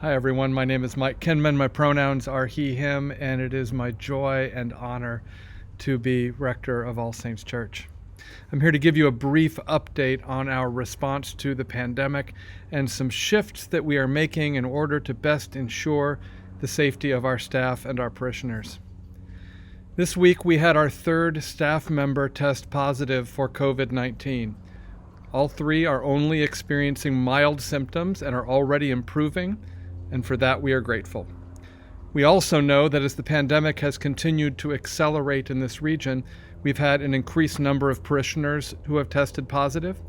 Hi everyone, my name is Mike Kinman. My pronouns are he, him, and it is my joy and honor to be rector of All Saints Church. I'm here to give you a brief update on our response to the pandemic and some shifts that we are making in order to best ensure the safety of our staff and our parishioners. This week we had our third staff member test positive for COVID-19. All three are only experiencing mild symptoms and are already improving, and for that we are grateful. We also know that as the pandemic has continued to accelerate in this region, we've had an increased number of parishioners who have tested positive.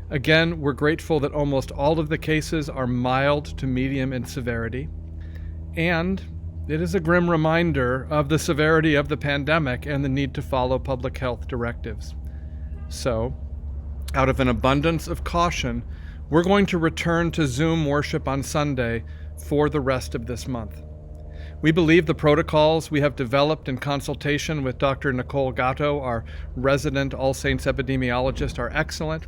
Again, we're grateful that almost all of the cases are mild to medium in severity. And it is a grim reminder of the severity of the pandemic and the need to follow public health directives. So, out of an abundance of caution, we're going to return to Zoom worship on Sunday for the rest of this month. We believe the protocols we have developed in consultation with Dr. Nicole Gatto, our resident All Saints epidemiologist, are excellent,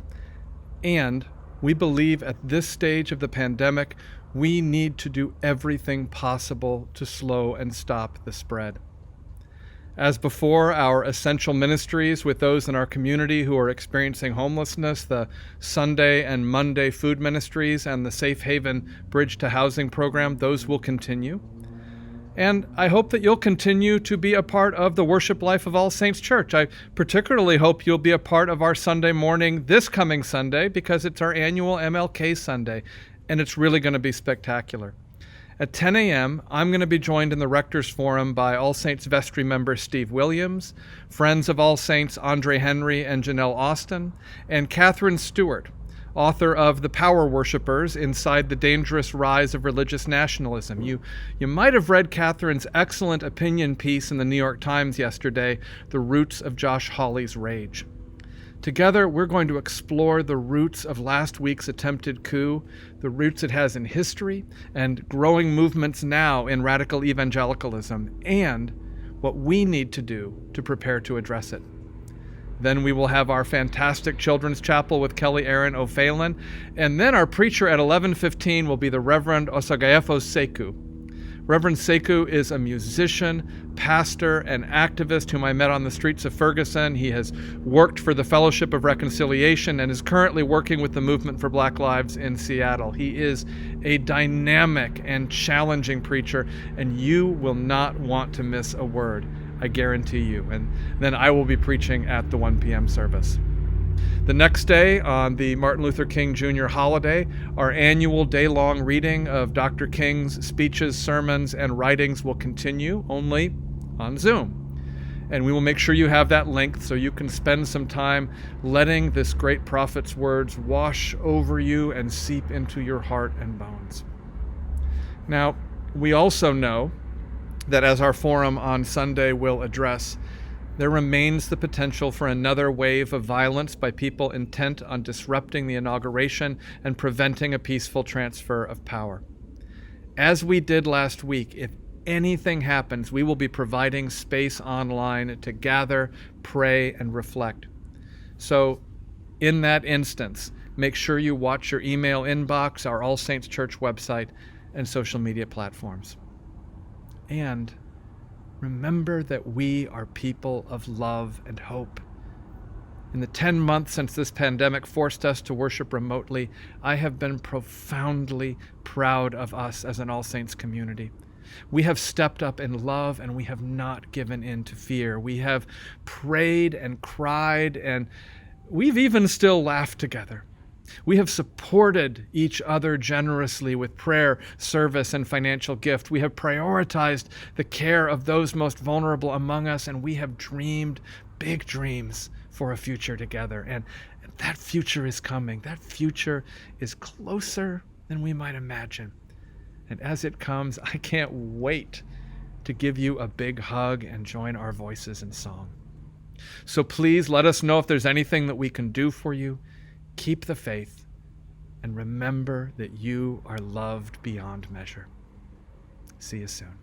and we believe at this stage of the pandemic, we need to do everything possible to slow and stop the spread. As before, our essential ministries with those in our community who are experiencing homelessness, the Sunday and Monday food ministries, and the Safe Haven Bridge to Housing program, those will continue. And I hope that you'll continue to be a part of the worship life of All Saints Church. I particularly hope you'll be a part of our Sunday morning this coming Sunday because it's our annual MLK Sunday, and it's really going to be spectacular. At 10 a.m., I'm going to be joined in the Rector's Forum by All Saints Vestry member Steve Williams, Friends of All Saints Andre Henry and Janelle Austin, and Catherine Stewart, author of The Power Worshippers Inside the Dangerous Rise of Religious Nationalism. You might have read Catherine's excellent opinion piece in the New York Times yesterday, The Roots of Josh Hawley's Rage. Together, we're going to explore the roots of last week's attempted coup, the roots it has in history, and growing movements now in radical evangelicalism, and what we need to do to prepare to address it. Then we will have our fantastic children's chapel with Kelly Aaron O'Phelan, and then our preacher at 11:15 will be the Reverend Osagaefo Sekou. Reverend Sekou is a musician, pastor, and activist whom I met on the streets of Ferguson. He has worked for the Fellowship of Reconciliation and is currently working with the Movement for Black Lives in Seattle. He is a dynamic and challenging preacher, and you will not want to miss a word, I guarantee you. And then I will be preaching at the 1 p.m. service. The next day, on the Martin Luther King Jr. holiday, our annual day-long reading of Dr. King's speeches, sermons, and writings will continue, only on Zoom. And we will make sure you have that link so you can spend some time letting this great prophet's words wash over you and seep into your heart and bones. Now, we also know that as our forum on Sunday will address, there remains the potential for another wave of violence by people intent on disrupting the inauguration and preventing a peaceful transfer of power. As we did last week, if anything happens, we will be providing space online to gather, pray, and reflect. So, in that instance, make sure you watch your email inbox, our All Saints Church website, and social media platforms. And remember that we are people of love and hope. In the 10 months since this pandemic forced us to worship remotely, I have been profoundly proud of us as an All Saints community. We have stepped up in love and we have not given in to fear. We have prayed and cried, and we've even still laughed together. We have supported each other generously with prayer, service, and financial gift. We have prioritized the care of those most vulnerable among us, and we have dreamed big dreams for a future together. And that future is coming. That future is closer than we might imagine. And as it comes, I can't wait to give you a big hug and join our voices in song. So please let us know if there's anything that we can do for you. Keep the faith, and remember that you are loved beyond measure. See you soon.